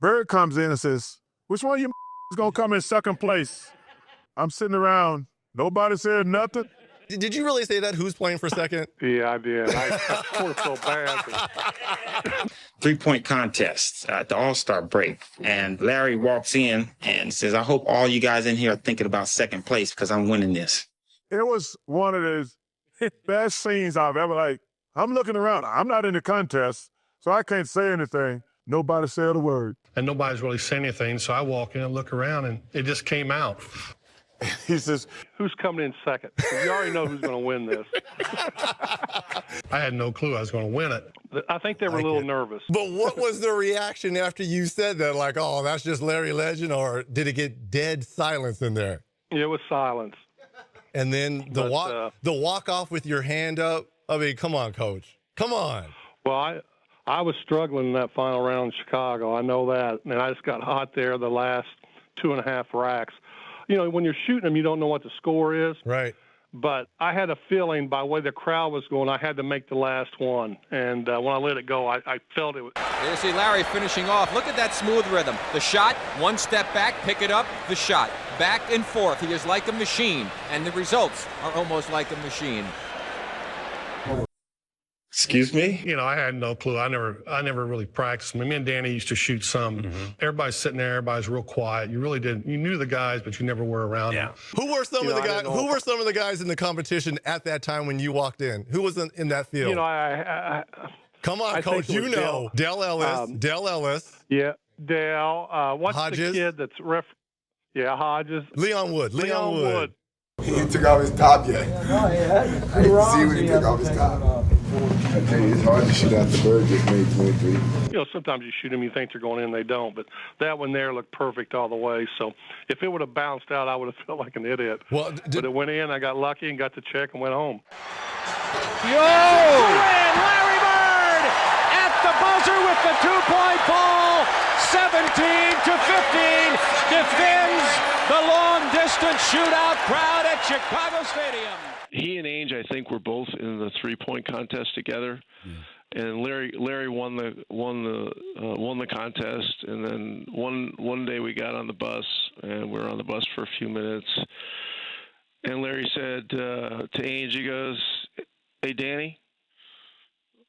Bird comes in and says, which one of you is going to come in second place? I'm sitting around. Nobody said nothing. Did you really say that? Who's playing for second? Yeah, I did. I sort of felt bad. Three-point contest at the All-Star break. And Larry walks in and says, I hope all you guys in here are thinking about second place because I'm winning this. It was one of the best scenes I've ever, I'm looking around. I'm not in the contest, so I can't say anything. Nobody said a word. And nobody's really saying anything, so I walk in and look around, and it just came out. He says, who's coming in second? You already know who's going to win this. I had no clue I was going to win it. I think they were a little nervous. But what was the reaction after you said that? Like, oh, that's just Larry Legend, or did it get dead silence in there? It was silence. And then the walk off with your hand up. I mean, come on, Coach. Come on. Well, I was struggling in that final round in Chicago. I know that. And I just got hot there the last 2.5 racks. You know, when you're shooting them, you don't know what the score is. Right. But I had a feeling by the way the crowd was going, I had to make the last one. And when I let it go, I felt it. There you see Larry finishing off. Look at that smooth rhythm. The shot, one step back, pick it up, the shot. Back and forth. He is like a machine. And the results are almost like a machine. Excuse me? You know, I had no clue. I never really practiced. Me and Danny used to shoot some. Everybody's sitting there. Everybody's real quiet. You really didn't. You knew the guys, but you never were around them. Who were some of the guys? Who were some of the guys in the competition at that time when you walked in? Who was in that field? You know, come on, Coach. You know, Dell Ellis. Dell Ellis. Yeah, Dell. What's Hodges. the kid that's Yeah, Hodges. Leon Wood. Leon Wood. He ain't took off his top yet. Oh, yeah. I didn't see when he took off his top. I tell you, it's hard to shoot out the bird just made 23. You know, sometimes you shoot them, you think they're going in, they don't. But that one there looked perfect all the way. So if it would have bounced out, I would have felt like an idiot. Well, but it went in, I got lucky and got the check and went home. Yo! Larry Bird at the buzzer with the two-point ball. 17-15 defends the long-distance shootout crowd at Chicago Stadium. He and Ainge, I think, were both in the three-point contest together, and Larry won the contest. And then one day we got on the bus, and we were on the bus for a few minutes, and Larry said to Ainge, he goes, "Hey, Danny,"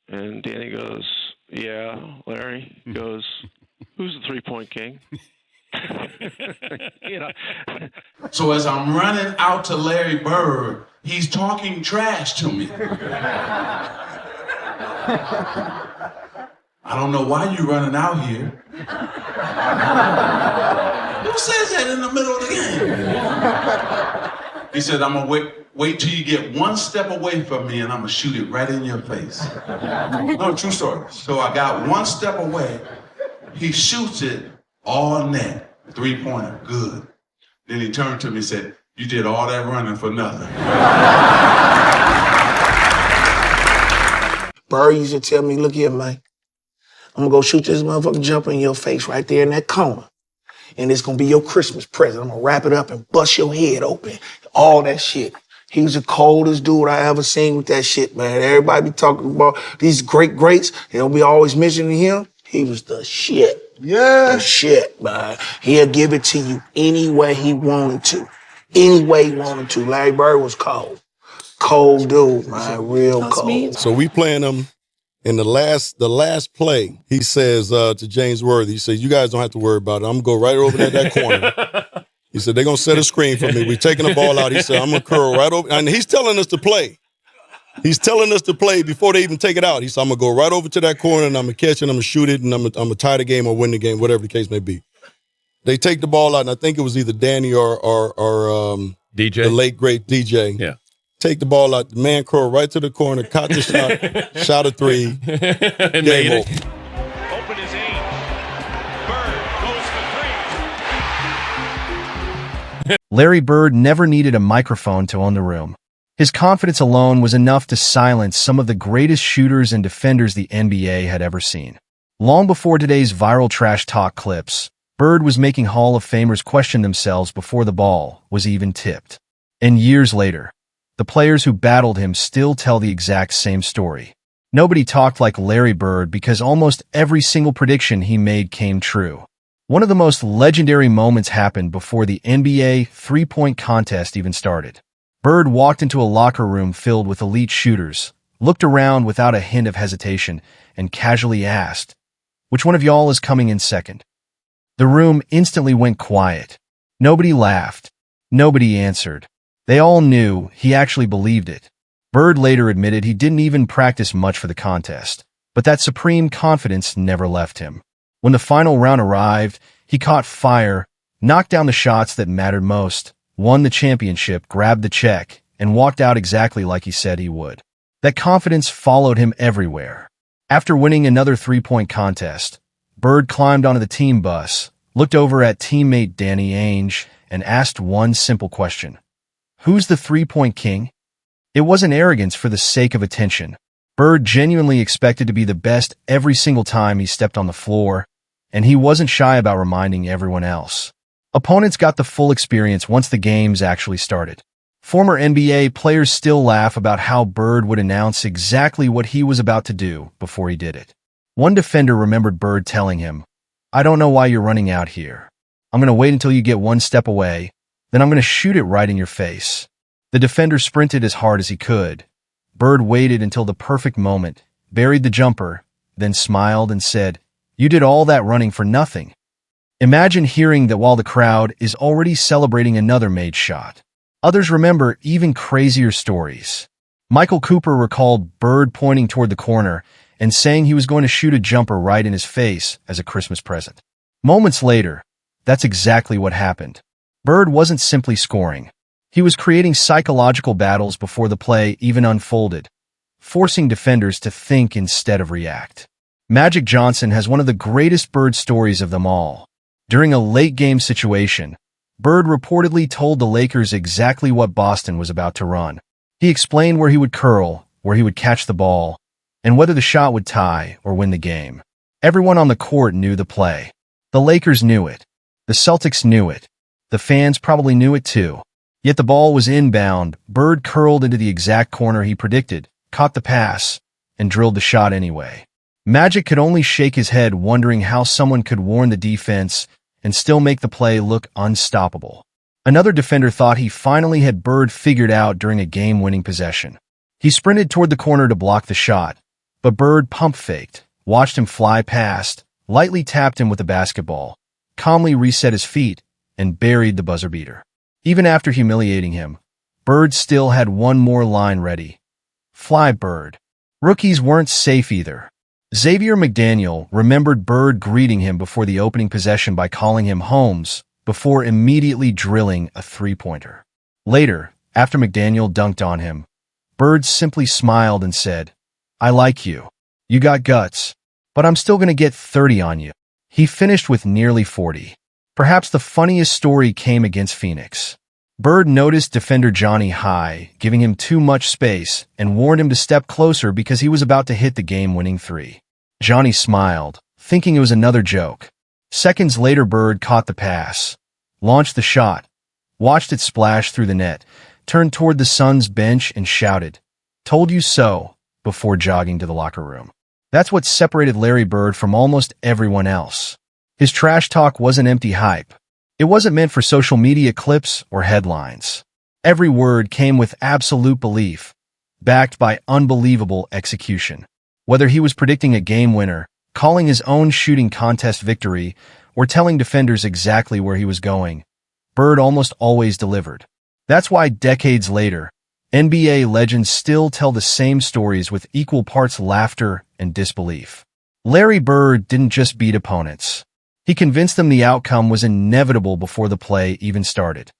and Danny goes, "Yeah, Larry." He goes, "Who's the three-point king?" You know. So as I'm running out to Larry Bird, he's talking trash to me. I don't know why you running out here. Who says that in the middle of the game? He said, I'm gonna wait till you get one step away from me and I'm gonna shoot it right in your face. No, true story. So I got one step away. He shoots it all net. 3-pointer, good. Then he turned to me and said, you did all that running for nothing. Bird used to tell me, look here, man. I'm gonna go shoot this motherfucking jumper in your face right there in that corner. And it's gonna be your Christmas present. I'm gonna wrap it up and bust your head open. All that shit. He was the coldest dude I ever seen with that shit, man. Everybody be talking about these greats. They don't be always mentioning him. He was the shit. Yeah. The shit, man. He'll give it to you any way he wanted to. Any way he wanted to. Larry Bird was cold. Cold dude, man. Real cold. So we playing them in the last play. He says to James Worthy, he says, you guys don't have to worry about it. I'm going to go right over there that corner. He said, they're going to set a screen for me. We're taking the ball out. He said, I'm going to curl right over. And he's telling us to play. He's telling us to play before they even take it out. He said, I'm going to go right over to that corner and I'm going to catch it and I'm going to shoot it and I'm going to tie the game or win the game, whatever the case may be. They take the ball out, and I think it was either Danny or DJ, the late, great DJ. Yeah. Take the ball out, the man curl right to the corner, caught the shot, shot a three, and game made over. it. Open is 8. Bird goes for 3. Larry Bird never needed a microphone to own the room. His confidence alone was enough to silence some of the greatest shooters and defenders the NBA had ever seen. Long before today's viral trash talk clips, Bird was making Hall of Famers question themselves before the ball was even tipped. And years later, the players who battled him still tell the exact same story. Nobody talked like Larry Bird because almost every single prediction he made came true. One of the most legendary moments happened before the NBA three-point contest even started. Bird walked into a locker room filled with elite shooters, looked around without a hint of hesitation, and casually asked, "Which one of y'all is coming in second?" The room instantly went quiet. Nobody laughed. Nobody answered. They all knew he actually believed it. Bird later admitted he didn't even practice much for the contest, but that supreme confidence never left him. When the final round arrived, he caught fire, knocked down the shots that mattered most, won the championship, grabbed the check, and walked out exactly like he said he would. That confidence followed him everywhere. After winning another three-point contest, Bird climbed onto the team bus, looked over at teammate Danny Ainge, and asked one simple question. Who's the three-point king? It wasn't arrogance for the sake of attention. Bird genuinely expected to be the best every single time he stepped on the floor, and he wasn't shy about reminding everyone else. Opponents got the full experience once the games actually started. Former NBA players still laugh about how Bird would announce exactly what he was about to do before he did it. One defender remembered Bird telling him, "I don't know why you're running out here. I'm going to wait until you get one step away, then I'm going to shoot it right in your face." The defender sprinted as hard as he could. Bird waited until the perfect moment, buried the jumper, then smiled and said, "You did all that running for nothing." Imagine hearing that while the crowd is already celebrating another made shot. Others remember even crazier stories. Michael Cooper recalled Bird pointing toward the corner and saying he was going to shoot a jumper right in his face as a Christmas present. Moments later, that's exactly what happened. Bird wasn't simply scoring. He was creating psychological battles before the play even unfolded, forcing defenders to think instead of react. Magic Johnson has one of the greatest Bird stories of them all. During a late-game situation, Bird reportedly told the Lakers exactly what Boston was about to run. He explained where he would curl, where he would catch the ball, and whether the shot would tie or win the game. Everyone on the court knew the play. The Lakers knew it. The Celtics knew it. The fans probably knew it too. Yet the ball was inbound. Bird curled into the exact corner he predicted, caught the pass, and drilled the shot anyway. Magic could only shake his head, wondering how someone could warn the defense and still make the play look unstoppable. Another defender thought he finally had Bird figured out during a game-winning possession. He sprinted toward the corner to block the shot, but Bird pump-faked, watched him fly past, lightly tapped him with a basketball, calmly reset his feet, and buried the buzzer beater. Even after humiliating him, Bird still had one more line ready. "Fly, Bird." Rookies weren't safe either. Xavier McDaniel remembered Bird greeting him before the opening possession by calling him Holmes before immediately drilling a three-pointer. Later, after McDaniel dunked on him, Bird simply smiled and said, "I like you. You got guts, but I'm still going to get 30 on you." He finished with nearly 40. Perhaps the funniest story came against Phoenix. Bird noticed defender Johnny High giving him too much space and warned him to step closer because he was about to hit the game-winning three. Johnny smiled, thinking it was another joke. Seconds later, Bird caught the pass, launched the shot, watched it splash through the net, turned toward the Suns bench and shouted, "Told you so," before jogging to the locker room. That's what separated Larry Bird from almost everyone else. His trash talk wasn't empty hype. It wasn't meant for social media clips or headlines. Every word came with absolute belief, backed by unbelievable execution. Whether he was predicting a game winner, calling his own shooting contest victory, or telling defenders exactly where he was going, Bird almost always delivered. That's why decades later, NBA legends still tell the same stories with equal parts laughter and disbelief. Larry Bird didn't just beat opponents. He convinced them the outcome was inevitable before the play even started.